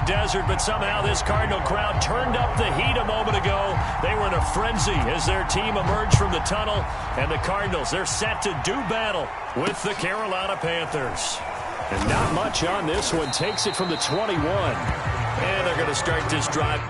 desert, but somehow this Cardinal crowd turned up the heat a moment ago. They were in a frenzy as their team emerged from the tunnel, and the Cardinals, they're set to do battle with the Carolina Panthers. And not much on this one. Takes it from the 21. And they're going to start this drive.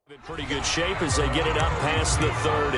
In pretty good shape as they get it up past the 30.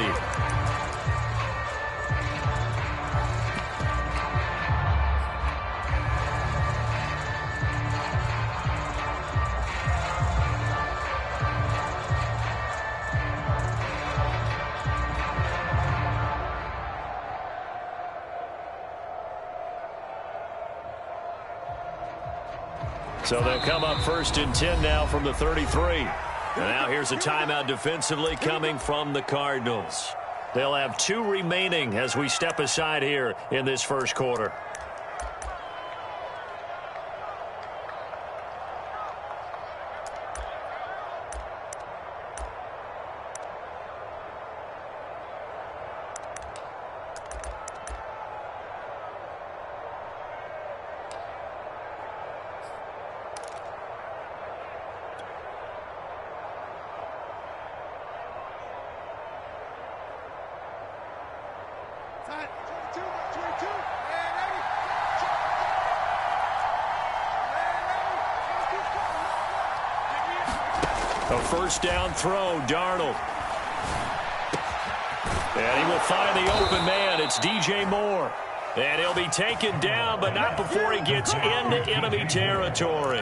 So they'll come up 1st and 10 now from the 33. And now here's a timeout defensively coming from the Cardinals. They'll have 2 remaining as we step aside here in this first quarter. A first down throw, Darnold. And he will find the open man. It's DJ Moore. And he'll be taken down, but not before he gets into enemy territory.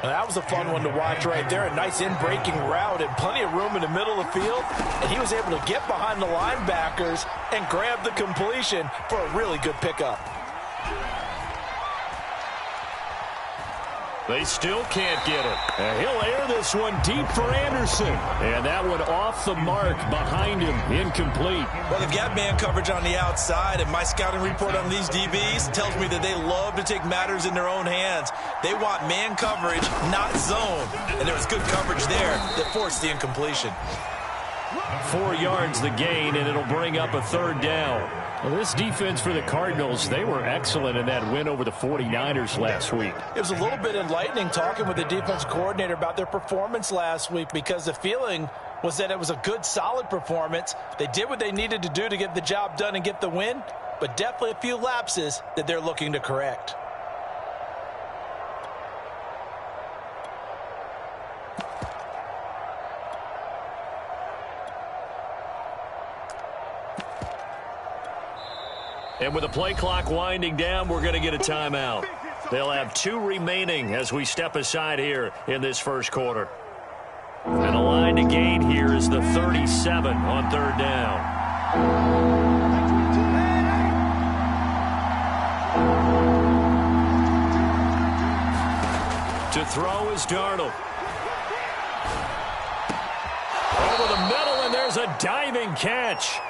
That was a fun one to watch right there. A nice in-breaking route and plenty of room in the middle of the field. And he was able to get behind the linebackers and grab the completion for a really good pickup. They still can't get it. And he'll air this one deep for Anderson. And that one off the mark behind him, incomplete. Well, they've got man coverage on the outside, and my scouting report on these DBs tells me that they love to take matters in their own hands. They want man coverage, not zone. And there was good coverage there that forced the incompletion. 4 yards the gain, and it'll bring up a 3rd down. Well, this defense for the Cardinals, they were excellent in that win over the 49ers last week. It was a little bit enlightening talking with the defense coordinator about their performance last week because the feeling was that it was a good, solid performance. They did what they needed to do to get the job done and get the win, but definitely a few lapses that they're looking to correct. And with the play clock winding down, we're going to get a timeout. They'll have 2 remaining as we step aside here in this first quarter. And the line to gain here is the 37 on 3rd down. To throw is Darnold. Over the middle, and there's a diving catch.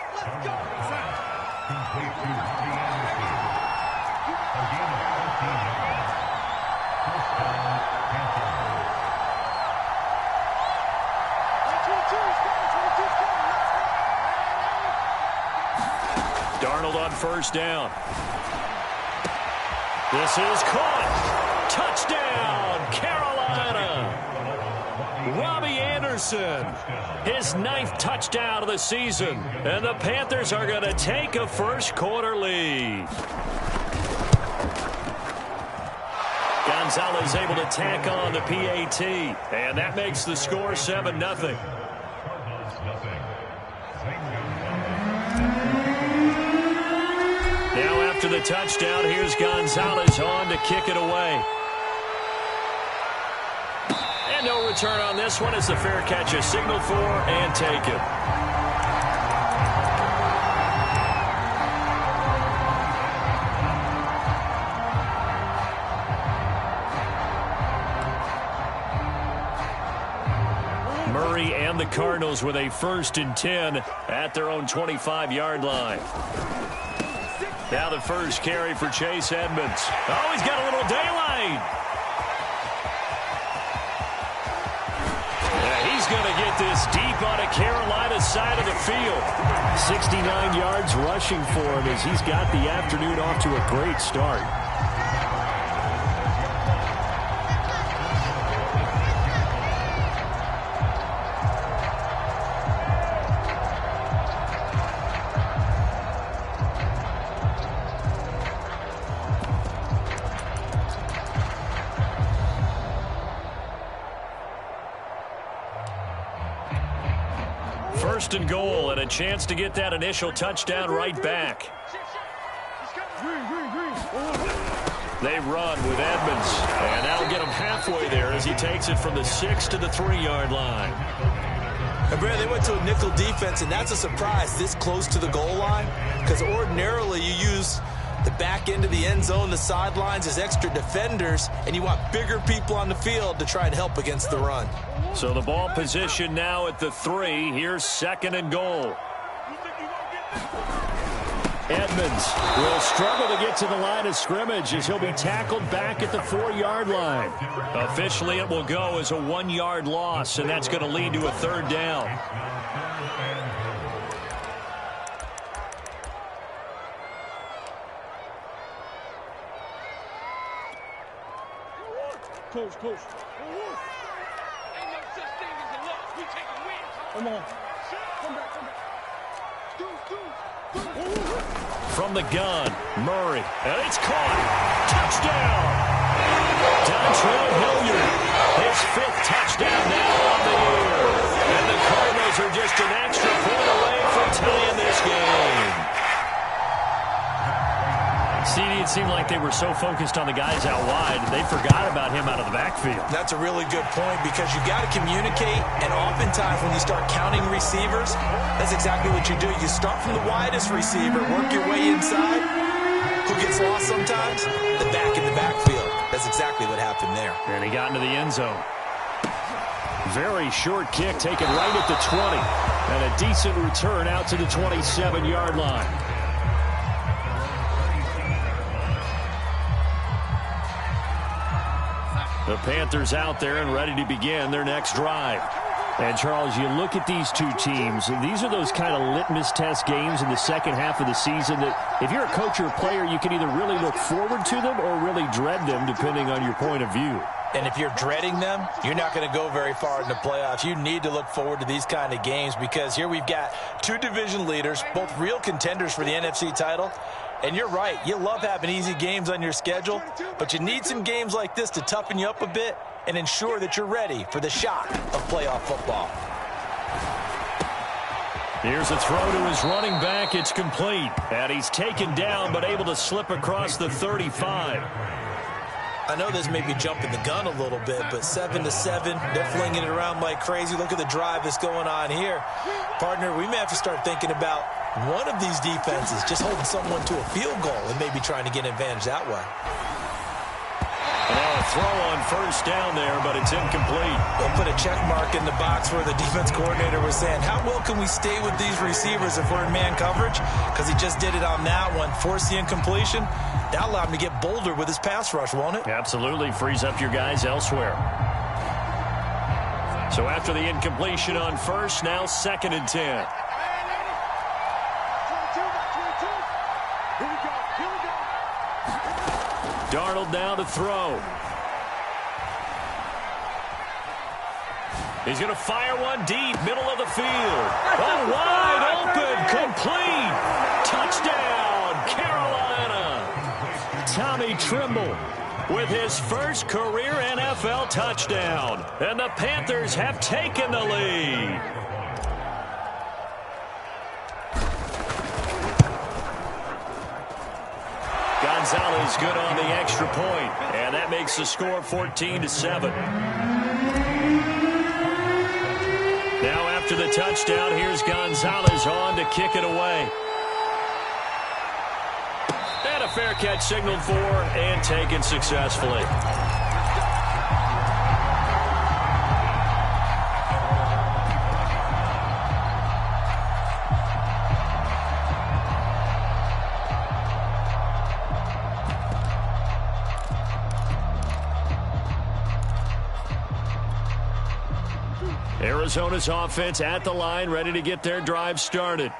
Darnold on 1st down. This is caught. Touchdown, Carolina. Robbie Anderson, his 9th touchdown of the season. And the Panthers are going to take a first quarter lead. Gonzalez able to tack on the PAT. And that makes the score 7-0. Now after the touchdown, here's Gonzalez on to kick it away. And no return on this one as the fair catch is signaled for and taken. 3 and the Cardinals with a 1st and 10 at their own 25-yard line. Now the first carry for Chase Edmonds. Oh, he's got a little daylight. Yeah, he's going to get this deep on a Carolina side of the field. 69 yards rushing for him as he's got the afternoon off to a great start. First and goal, and a chance to get that initial touchdown right back. They run with Edmonds, and that'll get him halfway there as he takes it from the 6 to the 3-yard line. And Brad, they went to a nickel defense, and that's a surprise this close to the goal line, because ordinarily you use the back end of the end zone, the sidelines as extra defenders, and you want bigger people on the field to try and help against the run. So the ball position now at the 3. Here's 2nd and goal. Edmonds will struggle to get to the line of scrimmage as he'll be tackled back at the 4-yard line. Officially, it will go as a 1-yard loss, and that's going to lead to a 3rd down. Close. Ain't no such thing as a loss. We take a win. Come on. Come back. From the gun, Murray. And it's caught. Touchdown. Dontrell Hilliard. His 5th touchdown now on the year. And the Cardinals are just an extra point away from tying this game. CD, it seemed like they were so focused on the guys out wide, they forgot about him out of the backfield. That's a really good point because you got to communicate, and oftentimes when you start counting receivers, that's exactly what you do. You start from the widest receiver, work your way inside. Who gets lost sometimes? The back in the backfield. That's exactly what happened there. And he got into the end zone. Very short kick taken right at the 20. And a decent return out to the 27-yard line. The Panthers out there and ready to begin their next drive. And, Charles, you look at these two teams, and these are those kind of litmus test games in the second half of the season that if you're a coach or a player, you can either really look forward to them or really dread them, depending on your point of view. And if you're dreading them, you're not going to go very far in the playoffs. You need to look forward to these kind of games because here we've got two division leaders, both real contenders for the NFC title. And you're right, you love having easy games on your schedule, but you need some games like this to toughen you up a bit and ensure that you're ready for the shock of playoff football. Here's a throw to his running back. It's complete. And he's taken down but able to slip across the 35. I know this may be jumping the gun a little bit, but 7-7, they're flinging it around like crazy. Look at the drive that's going on here. Partner, we may have to start thinking about one of these defenses just holding someone to a field goal and maybe trying to get an advantage that way. And now a throw on first down there, but it's incomplete. We'll put a check mark in the box where the defense coordinator was saying, how well can we stay with these receivers if we're in man coverage? Because he just did it on that one, forced the incompletion. That allowed him to get bolder with his pass rush, won't it? Absolutely. Frees up your guys elsewhere. So after the incompletion on first, now 2nd and 10. Darnold now to throw. He's going to fire one deep, middle of the field. Oh, wide open, complete. Touchdown, Carolina. Tommy Tremble with his first career NFL touchdown. And the Panthers have taken the lead. Gonzalez good on the extra point, and that makes the score 14-7. Now after the touchdown, here's Gonzalez on to kick it away. And a fair catch signaled for and taken successfully. Arizona's offense at the line, ready to get their drive started.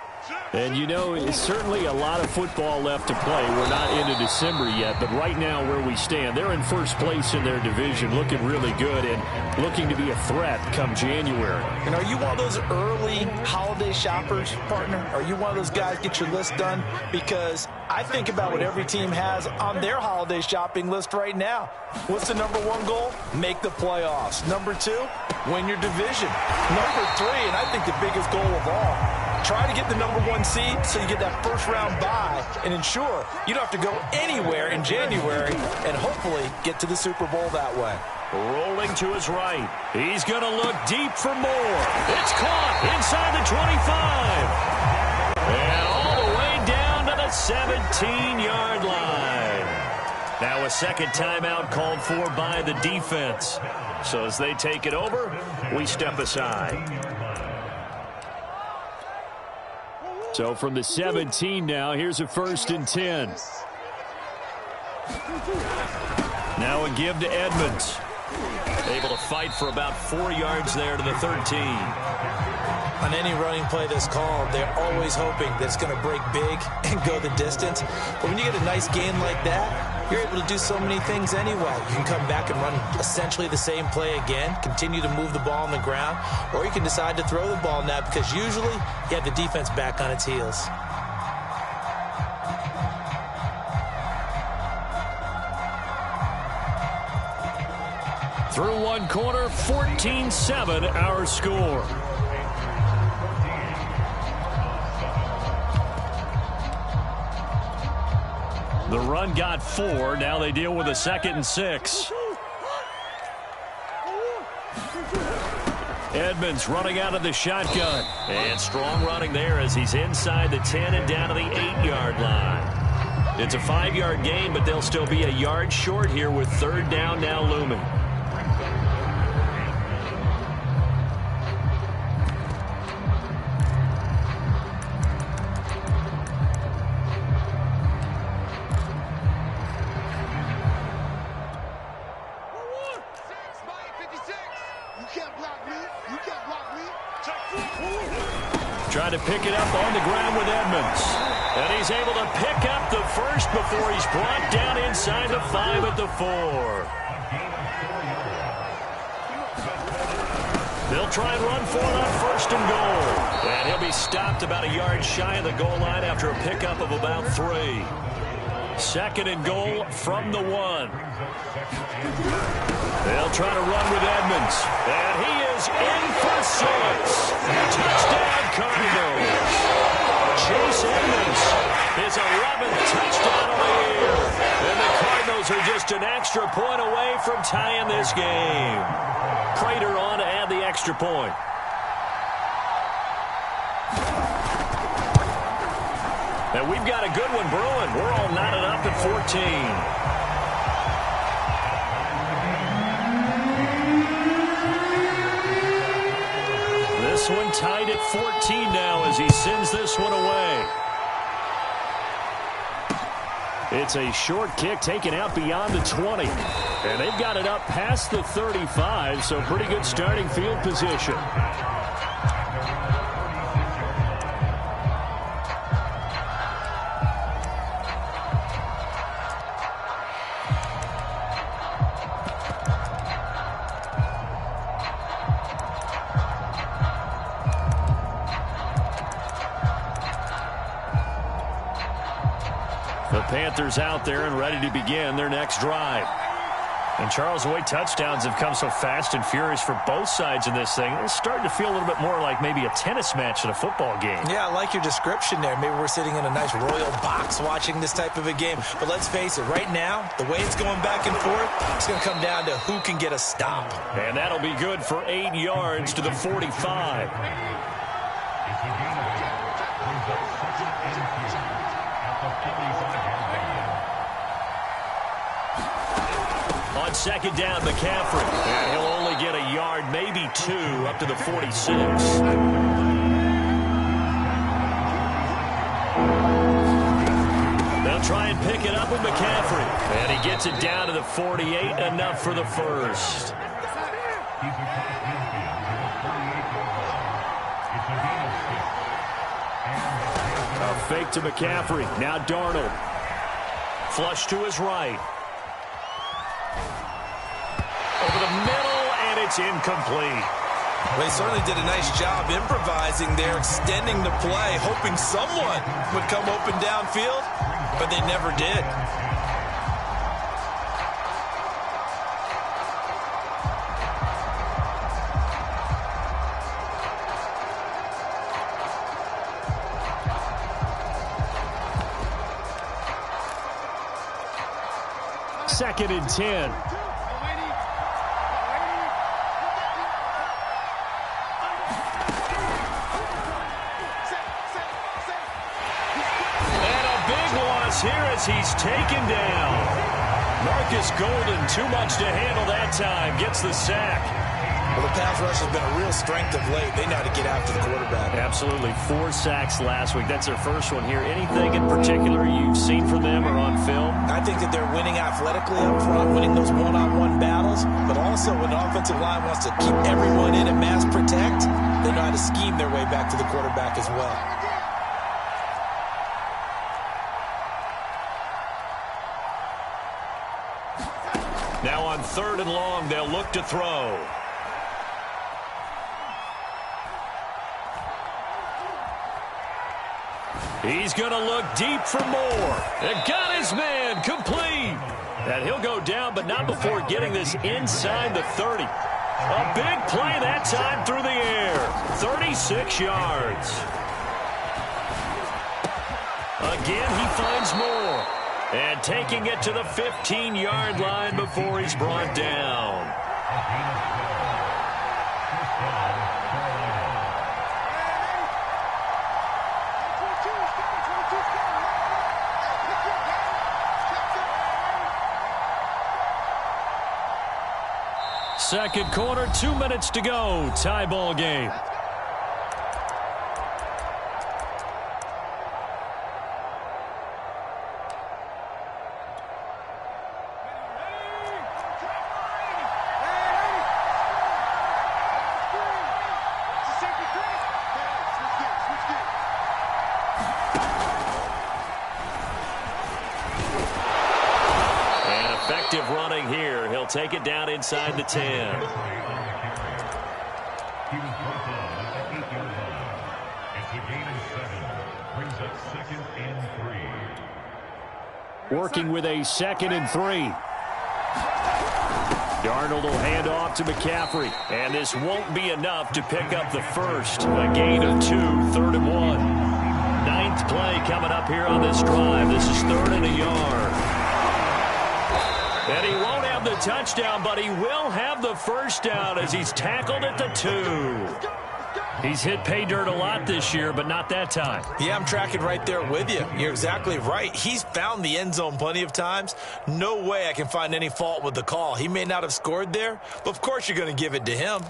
And, you know, it's certainly a lot of football left to play. We're not into December yet, but right now where we stand, they're in first place in their division, looking really good and looking to be a threat come January. And are you one of those early holiday shoppers, partner? Are you one of those guys get your list done? Because I think about what every team has on their holiday shopping list right now. What's the number one goal? Make the playoffs. Number two, win your division. Number three, and I think the biggest goal of all, try to get the number one seed so you get that first round bye and ensure you don't have to go anywhere in January and hopefully get to the Super Bowl that way. Rolling to his right. He's going to look deep for more. It's caught inside the 25. And all the way down to the 17-yard line. Now a second timeout called for by the defense. So as they take it over, we step aside. So from the 17 now, here's a 1st and 10. Now a give to Edmonds. Able to fight for about 4 yards there to the 13. On any running play that's called, they're always hoping that it's going to break big and go the distance. But when you get a nice game like that, you're able to do so many things anyway. You can come back and run essentially the same play again, continue to move the ball on the ground, or you can decide to throw the ball now because usually you have the defense back on its heels. Through one quarter, 14-7 our score. The run got 4. Now they deal with a 2nd and 6. Edmonds running out of the shotgun. And strong running there as he's inside the 10 and down to the 8-yard line. It's a 5-yard gain, but they'll still be a yard short here with 3rd down now looming. Trying to pick it up on the ground with Edmonds. And he's able to pick up the first before he's brought down inside the 5 at the 4. They'll try and run for it on 1st and goal. And he'll be stopped about a yard shy of the goal line after a pickup of about 3. 2nd and goal from the 1. They'll try to run with Edmonds. And he is in for 6. Touchdown, Cardinals. Chase Edmonds, his 11th touchdown of the year. And the Cardinals are just an extra point away from tying this game. Prater on to add the extra point. And we've got a good one brewing. We're all knotted up at 14. This one tied at 14 now as he sends this one away. It's a short kick taken out beyond the 20. And they've got it up past the 35, so pretty good starting field position. The Panthers out there and ready to begin their next drive. And Charles, the way touchdowns have come so fast and furious for both sides in this thing, it's starting to feel a little bit more like maybe a tennis match in a football game. Yeah, I like your description there. Maybe we're sitting in a nice royal box watching this type of a game. But let's face it, right now, the way it's going back and forth, it's going to come down to who can get a stop. And that'll be good for 8 yards to the 45. On 2nd down, McCaffrey. And he'll only get a yard, maybe 2, up to the 46. They'll try and pick it up with McCaffrey. And he gets it down to the 48, enough for the first. fake to McCaffrey. Now Darnold. Flush to his right. Over the middle, and it's incomplete. Well, he certainly did a nice job improvising there, extending the play, hoping someone would come open downfield, but they never did. Second and 10. Here as he's taken down. Marcus Golden, too much to handle that time, gets the sack. Well, the pass rush has been a real strength of late. They know how to get after the quarterback. Absolutely. 4 sacks last week. That's their first one here. Anything in particular you've seen from them or on film? I think that they're winning athletically up front, winning those one-on-one battles, but also when the offensive line wants to keep everyone in and mass protect, they know how to scheme their way back to the quarterback as well. Now on 3rd and long, they'll look to throw. He's going to look deep for more. And got his man complete. And he'll go down, but not before getting this inside the 30. A big play that time through the air. 36 yards. Again, he finds more. And taking it to the 15-yard line before he's brought down. Second quarter, 2 minutes to go. Tie ball game. Running here. He'll take it down inside the 10. Working with a 2nd and 3. Darnold will hand off to McCaffrey. And this won't be enough to pick up the first. A gain of 2, 3rd and 1. 9th play coming up here on this drive. This is 3rd and a yard. And he won't have the touchdown, but he will have the first down as he's tackled at the 2. He's hit pay dirt a lot this year, but not that time. Yeah, I'm tracking right there with you. You're exactly right. He's found the end zone plenty of times. No way I can find any fault with the call. He may not have scored there, but of course you're going to give it to him.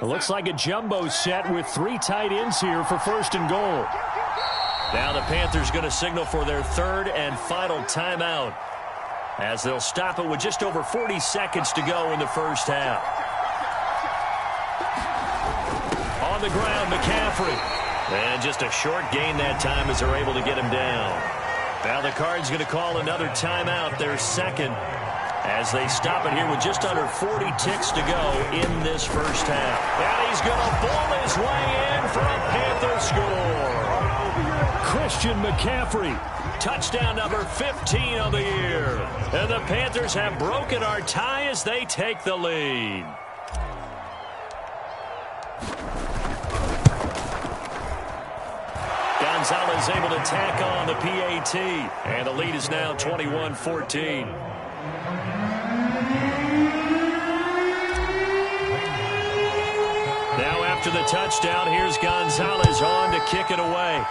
It looks like a jumbo set with 3 tight ends here for 1st and goal. Now the Panthers going to signal for their 3rd and final timeout as they'll stop it with just over 40 seconds to go in the first half. On the ground, McCaffrey. And just a short gain that time as they're able to get him down. Now the Cards going to call another timeout, their 2nd. As they stop it here with just under 40 ticks to go in this first half. And he's going to ball his way in for a Panther score. Christian McCaffrey, touchdown number 15 of the year. And the Panthers have broken our tie as they take the lead. Gonzalez able to tack on the PAT. And the lead is now 21-14. Now after the touchdown, here's Gonzalez on to kick it away.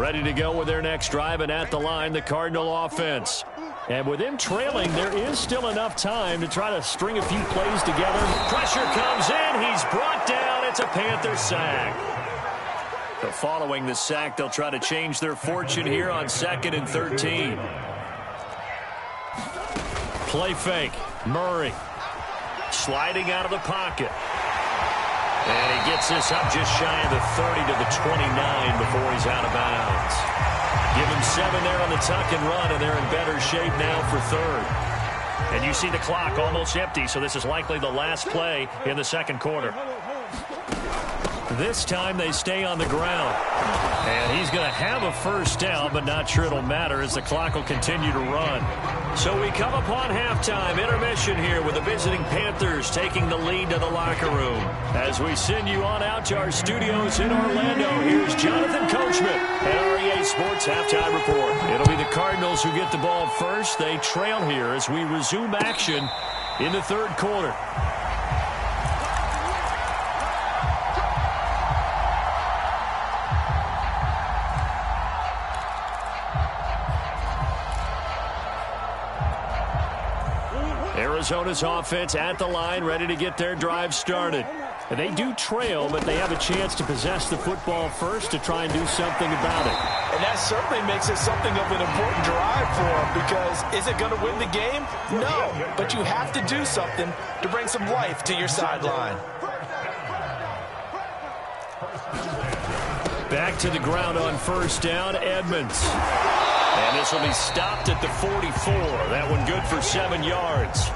Ready to go with their next drive, and at the line, the Cardinal offense. And with him trailing, there is still enough time to try to string a few plays together. Pressure comes in. He's brought down. It's a Panther sack. But following the sack, they'll try to change their fortune here on 2nd and 13. Play fake. Murray sliding out of the pocket. And he gets this up just shy of the 30 to the 29 before he's out of bounds. Give him 7 there on the tuck and run, and they're in better shape now for 3rd. And you see the clock almost empty, so this is likely the last play in the 2nd quarter. This time they stay on the ground. And he's going to have a first down, but not sure it'll matter as the clock will continue to run. So we come upon halftime intermission here with the visiting Panthers taking the lead to the locker room. As we send you on out to our studios in Orlando, here's Jonathan Coachman at REA Sports Halftime Report. It'll be the Cardinals who get the ball first. They trail here as we resume action in the 3rd quarter. Arizona's offense at the line, ready to get their drive started. And they do trail, but they have a chance to possess the football first to try and do something about it. And that certainly makes it something of an important drive for them, because is it going to win the game? No, but you have to do something to bring some life to your sideline. Back to the ground on first down, Edmonds. And this will be stopped at the 44. That one good for 7 yards.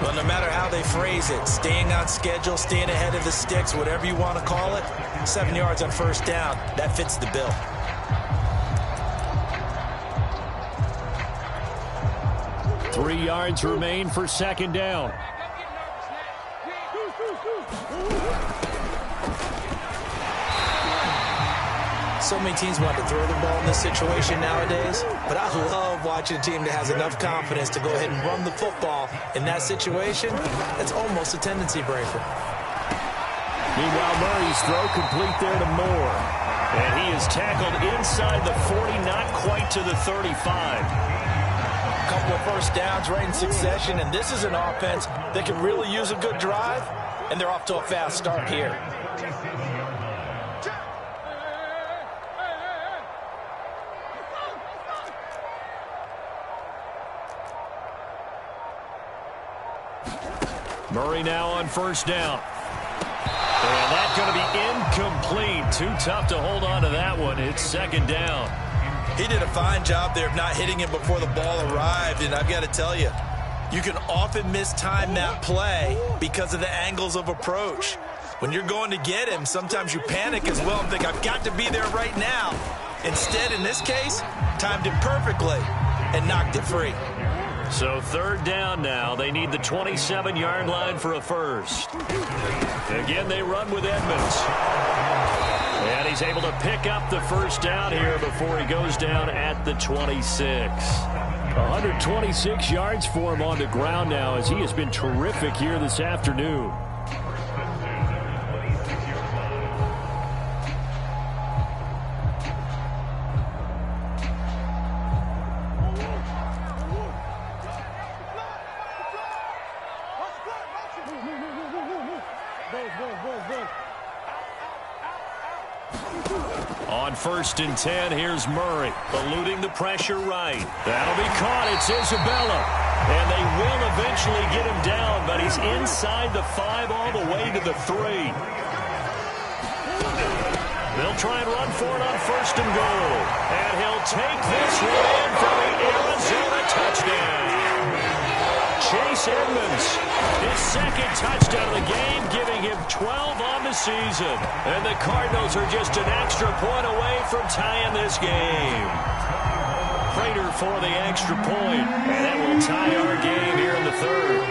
Well, no matter how they phrase it, staying on schedule, staying ahead of the sticks, whatever you want to call it, 7 yards on first down, that fits the bill. Three yards remain for 2nd down. So many teams want to throw the ball in this situation nowadays, but I love watching a team that has enough confidence to go ahead and run the football in that situation. That's almost a tendency breaker. Meanwhile, Murray's throw complete there to Moore. And he is tackled inside the 40, not quite to the 35. A couple of first downs right in succession, and this is an offense that can really use a good drive, and they're off to a fast start here. Murray now on first down. And that's going to be incomplete. Too tough to hold on to that one. It's 2nd down. He did a fine job there of not hitting him before the ball arrived, and I've got to tell you, you can often mistime that play because of the angles of approach. When you're going to get him, sometimes you panic as well and think, I've got to be there right now. Instead, in this case, timed it perfectly and knocked it free. So 3rd down now. They need the 27-yard line for a first. Again, they run with Edmonds. And he's able to pick up the first down here before he goes down at the 26. 126 yards for him on the ground now, as he has been terrific here this afternoon. On 1st and 10, here's Murray, eluding the pressure right. That'll be caught. It's Isabella. And they will eventually get him down, but he's inside the 5 all the way to the 3. They'll try and run for it on 1st and goal. And he'll take this one in for the Arizona touchdown. Chase Edmonds, his 2nd touchdown of the game, giving him 12 on the season. And the Cardinals are just an extra point away from tying this game. Prater for the extra point, and that will tie our game here in the 3rd.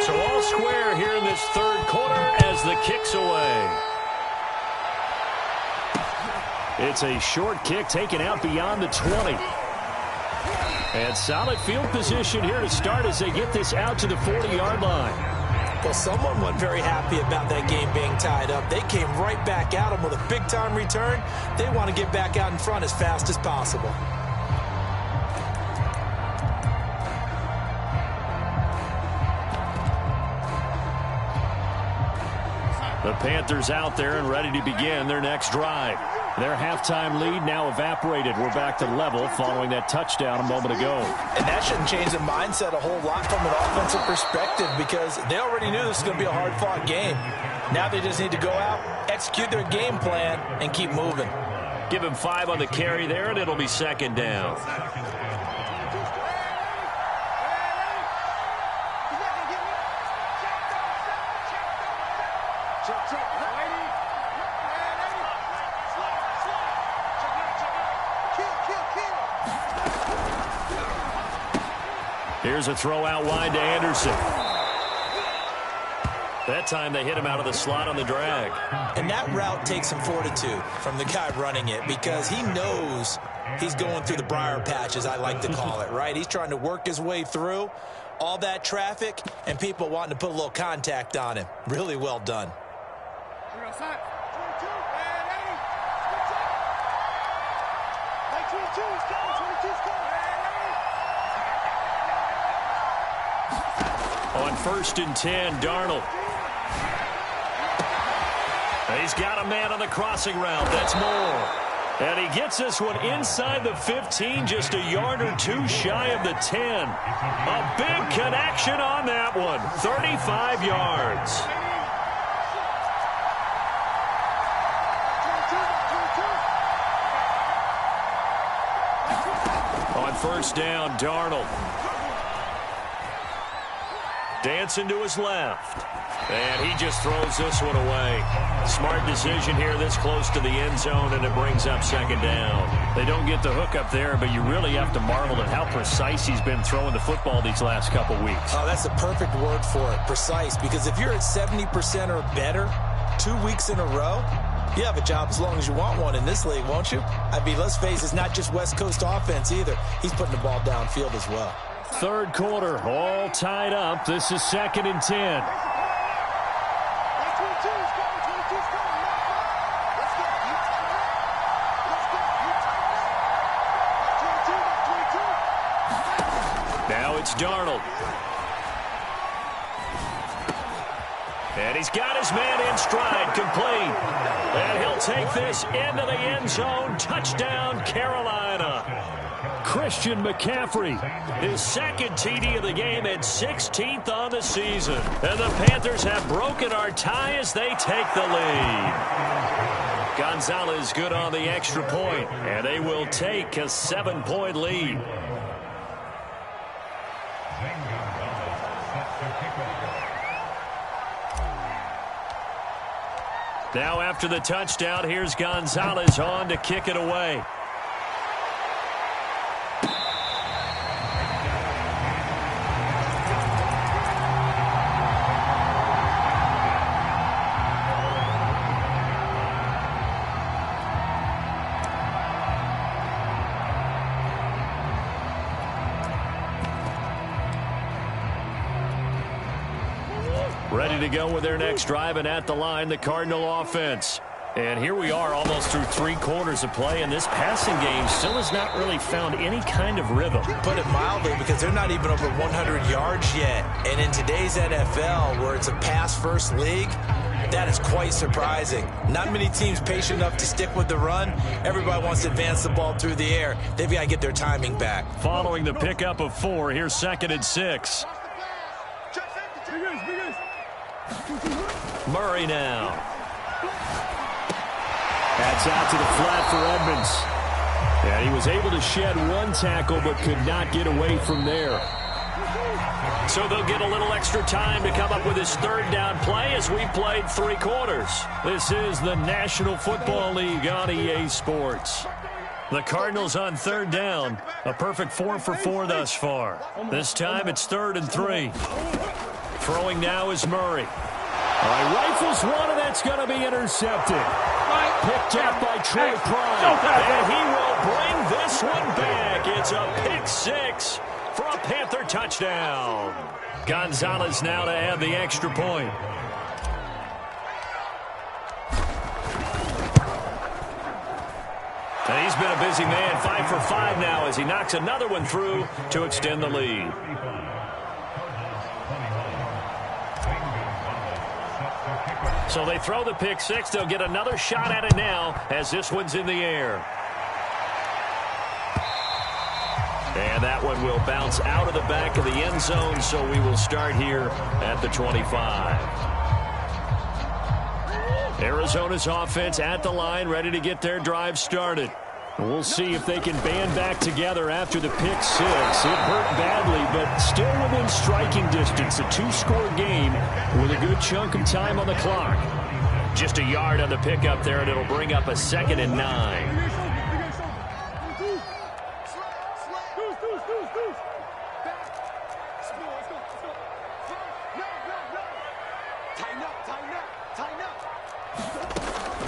So all square here in this 3rd quarter as the kick's away. It's a short kick taken out beyond the 20. And solid field position here to start as they get this out to the 40-yard line. Well, someone wasn't very happy about that game being tied up. They came right back at them with a big-time return. They want to get back out in front as fast as possible. The Panthers out there and ready to begin their next drive. Their halftime lead now evaporated. We're back to level following that touchdown a moment ago. And that shouldn't change the mindset a whole lot from an offensive perspective because they already knew this was going to be a hard-fought game. Now they just need to go out, execute their game plan, and keep moving. Give him 5 on the carry there, and it'll be second down. Here's a throw out wide to Anderson. That time they hit him out of the slot on the drag. And that route takes some fortitude from the guy running it because he knows he's going through the briar patch, as I like to call it, right? He's trying to work his way through all that traffic and people wanting to put a little contact on him. Really well done. On 1st and 10, Darnold. He's got a man on the crossing route. That's Moore. And he gets this one inside the 15, just a yard or two shy of the 10. A big connection on that one. 35 yards. On 1st down, Darnold. Dancing to his left. And he just throws this one away. Smart decision here this close to the end zone, and it brings up second down. They don't get the hook up there, but you really have to marvel at how precise he's been throwing the football these last couple weeks. Oh, that's the perfect word for it, precise, because if you're at 70% or better 2 weeks in a row, you have a job as long as you want one in this league, won't you? I mean, let's face it, it's not just West Coast offense either. He's putting the ball downfield as well. Third quarter, all tied up. This is 2nd and 10. Now it's Darnold. And he's got his man in stride, complete. And he'll take this into the end zone. Touchdown, Carolina. Christian McCaffrey, his second TD of the game and 16th on the season. And the Panthers have broken our tie as they take the lead. Gonzalez good on the extra point, and they will take a 7-point lead. Now after the touchdown, here's Gonzalez on to kick it away. Ready to go with their next drive, and at the line, the Cardinal offense. And here we are almost through 3 quarters of play, and this passing game still has not really found any kind of rhythm. Put it mildly, because they're not even over 100 yards yet. And in today's NFL, where it's a pass-first league, that is quite surprising. Not many teams patient enough to stick with the run. Everybody wants to advance the ball through the air. They've got to get their timing back. Following the pickup of 4, here's 2nd and 6. Murray now. That's out to the flat for Edmonds. And he was able to shed 1 tackle but could not get away from there. So they'll get a little extra time to come up with his 3rd down play as we played 3 quarters. This is the National Football League on EA Sports. The Cardinals on 3rd down. A perfect 4 for 4 thus far. This time it's 3rd and 3. Throwing now is Murray. Rifles one, and that's going to be intercepted. Picked up by Troy Prime. And he will bring this one back. It's a pick 6 for a Panther touchdown. Gonzalez now to add the extra point. And he's been a busy man, 5 for 5 now as he knocks another one through to extend the lead. So they throw the pick six. They'll get another shot at it now as this one's in the air. And that one will bounce out of the back of the end zone, so we will start here at the 25. Arizona's offense at the line, ready to get their drive started. We'll see if they can band back together after the pick six. It hurt badly, but still within striking distance. A 2-score game with a good chunk of time on the clock. Just a yard on the pickup there, and it'll bring up a 2nd and 9.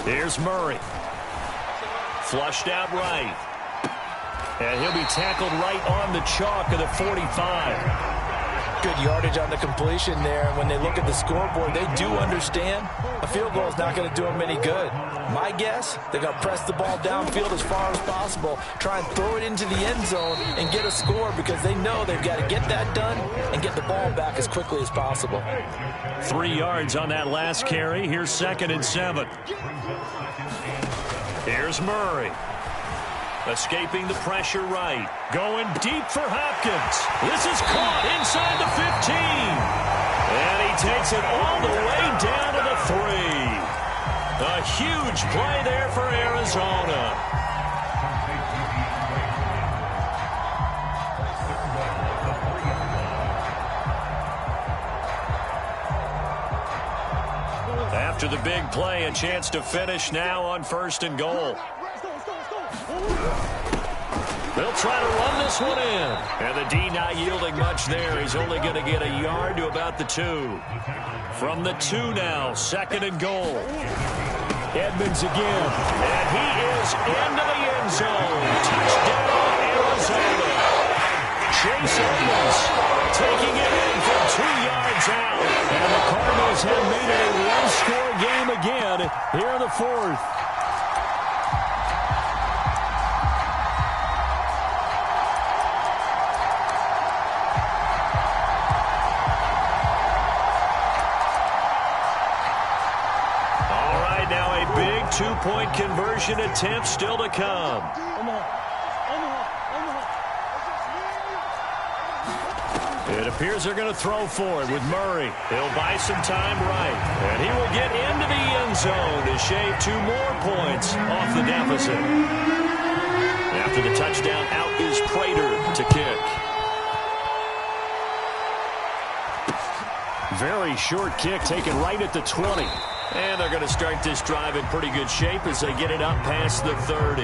Here's Murray. Flushed out right. And he'll be tackled right on the chalk of the 45. Good yardage on the completion there. And when they look at the scoreboard, they do understand a field goal is not going to do them any good. My guess, they're going to press the ball downfield as far as possible, try and throw it into the end zone and get a score because they know they've got to get that done and get the ball back as quickly as possible. 3 yards on that last carry. Here's 2nd and 7. Here's Murray. Escaping the pressure right. Going deep for Hopkins. This is caught inside the 15. And he takes it all the way down to the 3. A huge play there for Arizona. After the big play, a chance to finish now on 1st and goal. They'll try to run this one in. And the D not yielding much there. He's only going to get a yard to about the 2. From the 2 now, 2nd and goal. Edmonds again. And he is into the end zone. Touchdown, Arizona. Chase Edmonds taking it in from 2 yards out. And the Cardinals have made it a one-score game again here in the 4th. Two-point conversion attempt still to come. It appears they're going to throw for it with Murray. He'll buy some time right. And he will get into the end zone to shave 2 more points off the deficit. After the touchdown, out is Prater to kick. Very short kick taken right at the 20. And they're going to start this drive in pretty good shape as they get it up past the 30.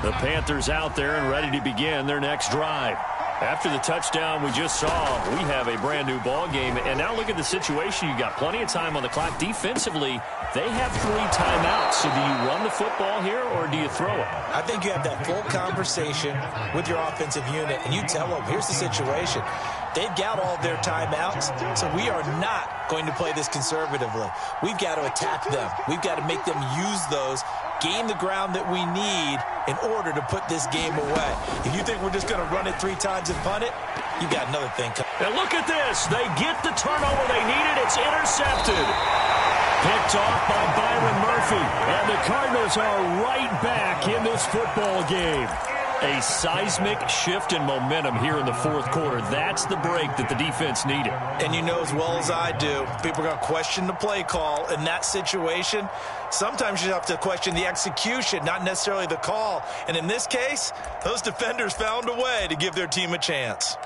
The Panthers out there and ready to begin their next drive. After the touchdown we just saw, we have a brand new ball game. And now look at the situation. You got plenty of time on the clock. Defensively, they have 3 timeouts. So do you run the football here or do you throw it? I think you have that full conversation with your offensive unit, and you tell them, here's the situation. They've got all their timeouts, so we are not going to play this conservatively. We've got to attack them. We've got to make them use those, gain the ground that we need in order to put this game away. If you think we're just going to run it 3 times and punt it, you got another thing coming. And look at this. They get the turnover they needed. It's intercepted. Picked off by Byron Murphy. And the Cardinals are right back in this football game. A seismic shift in momentum here in the 4th quarter. That's the break that the defense needed. And you know as well as I do, people are going to question the play call in that situation. Sometimes you have to question the execution, not necessarily the call. And in this case, those defenders found a way to give their team a chance.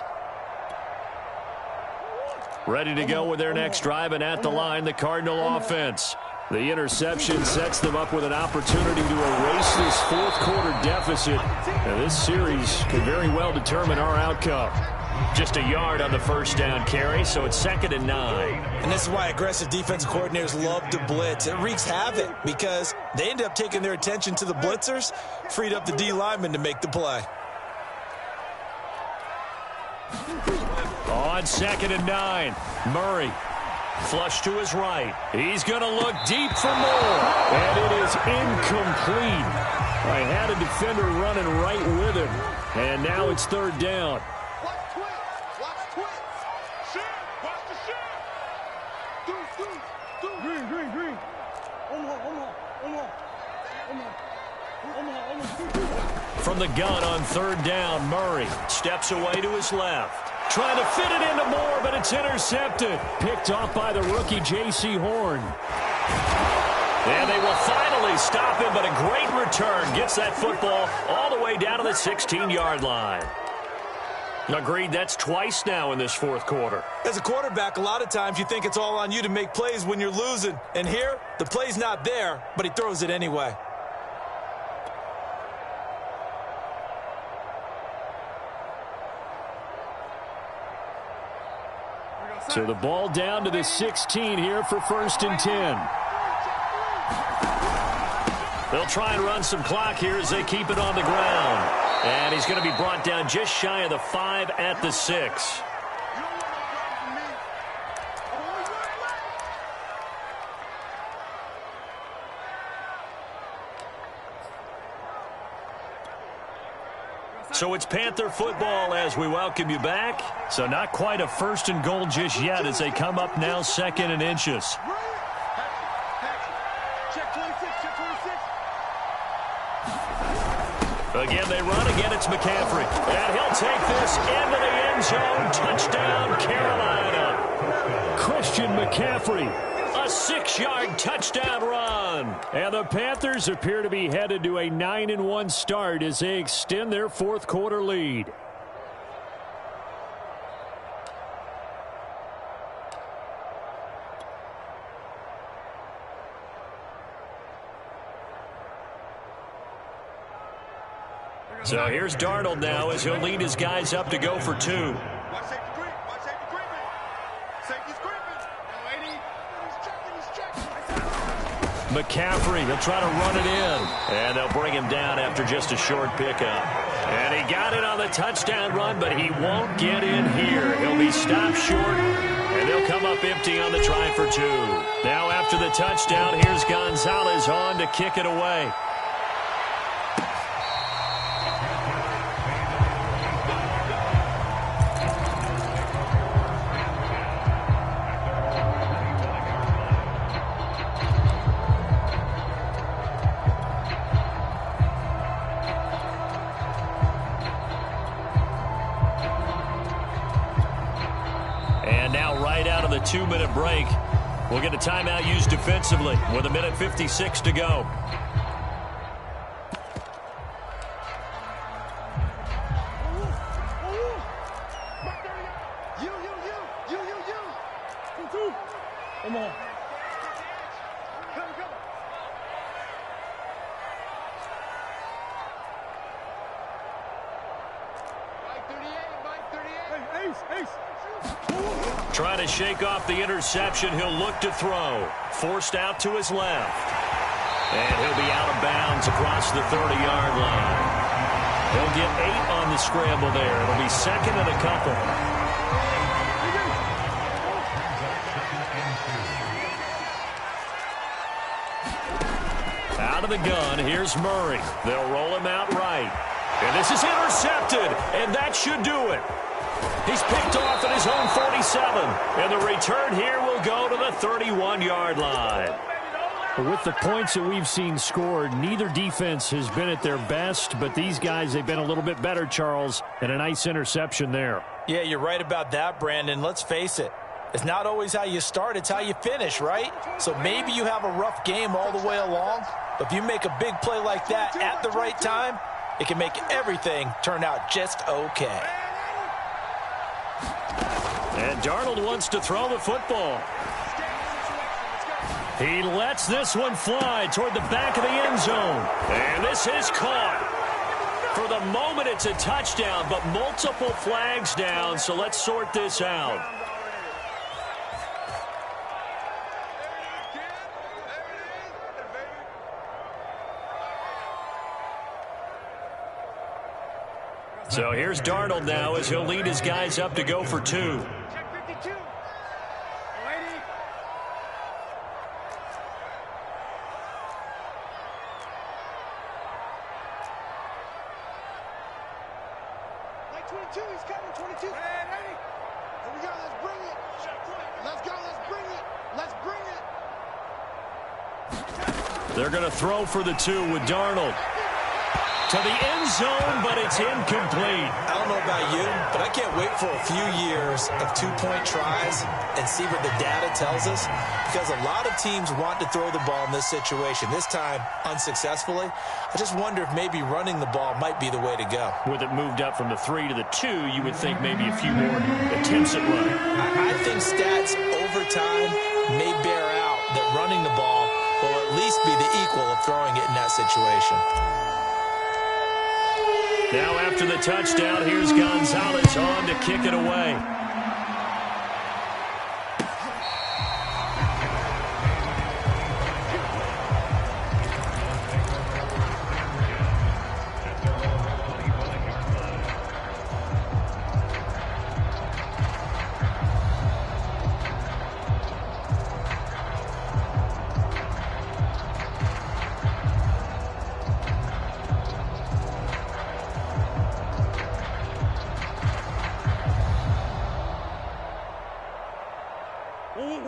Ready to go with their next drive, and at the line, the Cardinal offense. The interception sets them up with an opportunity to erase this 4th quarter deficit. And this series could very well determine our outcome. Just a yard on the first down carry, so it's 2nd and 9. And this is why aggressive defense coordinators love to blitz. It wreaks havoc because they end up taking their attention to the blitzers, freed up the D lineman to make the play. On 2nd and 9, Murray. Flush to his right. He's going to look deep for more. And it is incomplete. I had a defender running right with him. And now it's 3rd down. Watch twitch. Shit. Watch the shit. Green. From the gun on 3rd down, Murray steps away to his left. Trying to fit it into Moore, but it's intercepted. Picked off by the rookie J.C. Horn. And they will finally stop him, but a great return. Gets that football all the way down to the 16-yard line. Agreed, that's twice now in this 4th quarter. As a quarterback, a lot of times you think it's all on you to make plays when you're losing. And here, the play's not there, but he throws it anyway. So the ball down to the 16 here for 1st and 10. They'll try and run some clock here as they keep it on the ground. And he's going to be brought down just shy of the 5 at the 6. So it's Panther football as we welcome you back. So not quite a 1st and goal just yet as they come up now 2nd and inches. Check 26. Again, they run. Again, it's McCaffrey. And he'll take this into the end zone. Touchdown, Carolina. Christian McCaffrey. A 6-yard touchdown run. And the Panthers appear to be headed to a 9-1 start as they extend their 4th quarter lead. So here's Darnold now as he'll lead his guys up to go for 2. Watch safety creep. Safety's creeping. He's checking. McCaffrey, they'll try to run it in. And they'll bring him down after just a short pickup. And he got it on the touchdown run, but he won't get in here. He'll be stopped short, and they'll come up empty on the try for 2. Now after the touchdown, here's Gonzalez on to kick it away. And now right out of the 2-minute break, we'll get a timeout used defensively with 1:56 to go. Come on. Trying to shake off the interception. He'll look to throw. Forced out to his left. And he'll be out of bounds across the 30-yard line. He'll get 8 on the scramble there. It'll be 2nd and a couple. Out of the gun, here's Murray. They'll roll him out right. And this is intercepted, and that should do it. He's picked off at his own 47, and the return here will go to the 31-yard line. With the points that we've seen scored, neither defense has been at their best, but these guys, they've been a little bit better, Charles, and a nice interception there. Yeah, you're right about that, Brandon. Let's face it. It's not always how you start, it's how you finish, right? So maybe you have a rough game all the way along, but if you make a big play like that at the right time, it can make everything turn out just okay. And Darnold wants to throw the football. He lets this one fly toward the back of the end zone. And this is caught. For the moment, it's a touchdown, but multiple flags down, so let's sort this out. So here's Darnold now as he'll lead his guys up to go for 2. Check 52. Lady. Like 22, he's coming, 22. Ready. Here we go, let's bring it. Let's go, let's bring it. Let's bring it. They're going to throw for the 2 with Darnold. To the end zone, but it's incomplete. I don't know about you, but I can't wait for a few years of 2-point tries and see what the data tells us, because a lot of teams want to throw the ball in this situation, this time unsuccessfully. I just wonder if maybe running the ball might be the way to go. With it moved up from the 3 to the 2, you would think maybe a few more attempts at running. I think stats over time may bear out that running the ball will at least be the equal of throwing it in that situation. Now after the touchdown, here's Gonzalez on to kick it away.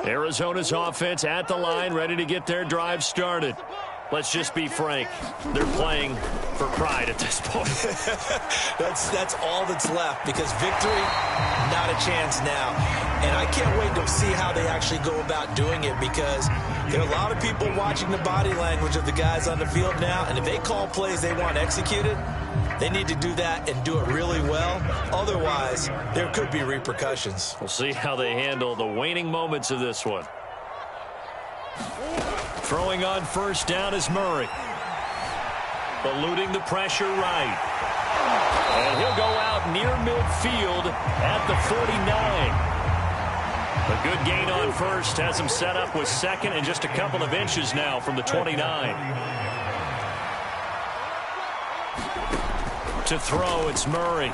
Arizona's offense at the line, ready to get their drive started. Let's just be frank. They're playing for pride at this point. That's all that's left, because victory, not a chance now. And I can't wait to see how they actually go about doing it, because there are a lot of people watching the body language of the guys on the field now, and if they call plays they want executed, they need to do that and do it really well. Otherwise, there could be repercussions. We'll see how they handle the waning moments of this one. Throwing on first down is Murray. Eluding the pressure right. And he'll go out near midfield at the 49. A good gain on first has him set up with second and just a couple of inches now from the 29. To throw, it's Murray.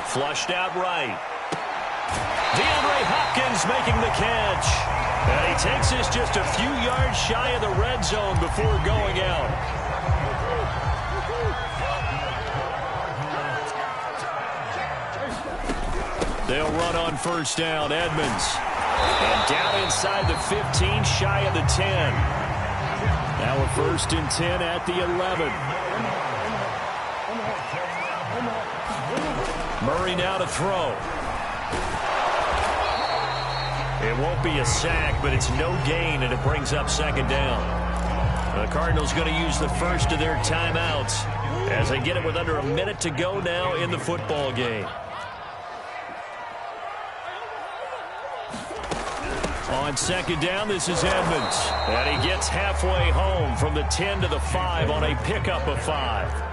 Flushed out right. DeAndre Hopkins making the catch. And he takes this just a few yards shy of the red zone before going out. They'll run on first down, Edmonds. And down inside the 15, shy of the 10. Now a 1st and 10 at the 11. Murray now to throw. It won't be a sack, but it's no gain, and it brings up second down. The Cardinals going to use the first of their timeouts as they get it with under a minute to go now in the football game. On second down, this is Edmonds. And he gets halfway home from the 10 to the 5 on a pickup of 5.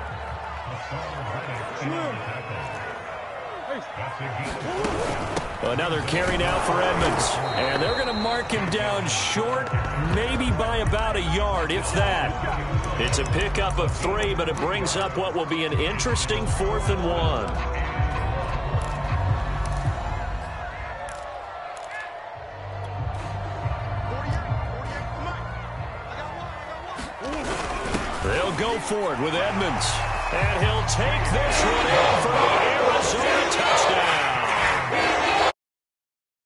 Another carry now for Edmonds. And they're going to mark him down short, maybe by about a yard, if that. It's a pickup of 3, but it brings up what will be an interesting 4th and 1. They'll go for it with Edmonds. And he'll take this one in for the Arizona touchdown.